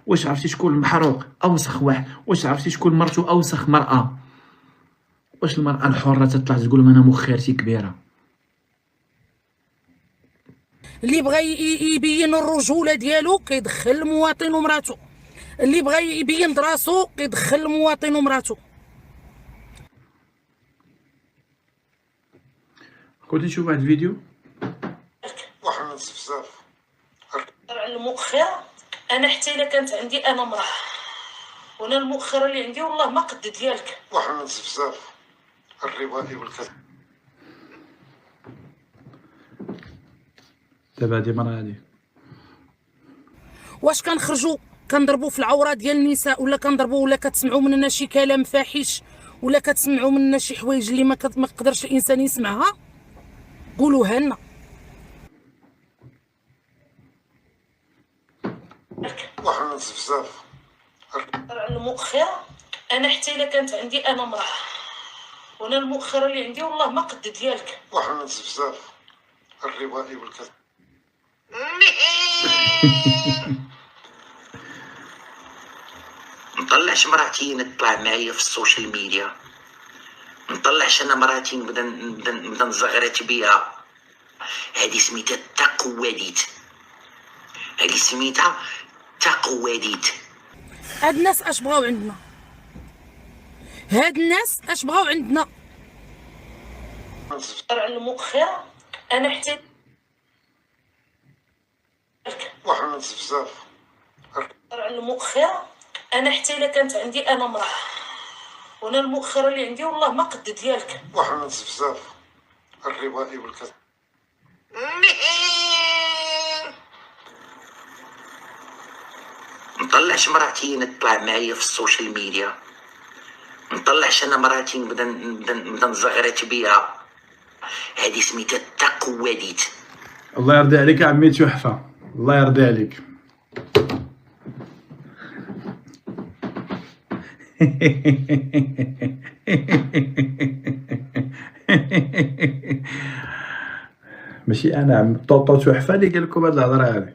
واش عرفتي شكون المحروق اوسخ واحد؟ واش عرفتي شكون مرتو اوسخ مرأة؟ واش المرأة الحرة تطلع تقول انا مخيرتي كبيرة؟ اللي بغى يبين الرجوله ديالو كيدخل المواطن ومراته، اللي بغى يبين دراسو كيدخل المواطن ومراته. كنت نشوف واحد الفيديو واحد بزاف المؤخره، انا حتى الا كانت عندي انا امراه وانا المؤخره اللي عندي والله ما قد ديالك. واحد بزاف الربائي والكذب. دابا هادي مرة هادي واش كنخرجوا كنضربوا في العوره ديال النساء، ولا كنضربوا، ولا كتسمعوا مننا شي كلام فاحش، ولا كتسمعوا مننا شي حوايج اللي ما قدرش الانسان يسمعها؟ قولوها لنا. واحد بزاف المؤخره، انا حتى الا كانت عندي انا امراه وانا المؤخره اللي عندي والله ما قد ديالك. واحد بزاف الربائي والكذب. نطلعش مراتي نطلع معايا في السوشيال ميديا، نطلعش انا مراتي نبدا نزغرت بيها. هذه سميتها تقواديت، هذه سميتها تقواديت. هاد الناس اش بغاو عندنا؟ هاد الناس اش بغاو عندنا؟ المؤخره، انا حتى واحد بزاف المؤخره، انا حتى الا كانت عندي انا امراه وانا المؤخره اللي عندي والله ما قد ديالك. واحد بزاف الربائي والكذب. نطلعش مراتي نطلع معايا في السوشيال ميديا، نطلعش انا مراتي نبدا نزغرت بيها. هذه سميتها تقواديت. الله يرضي عليك يا عمي تحفة، الله يرضي عليك. ماشي انا عم طوطو تحفة اللي قال لكم هاد الهضرة هادي.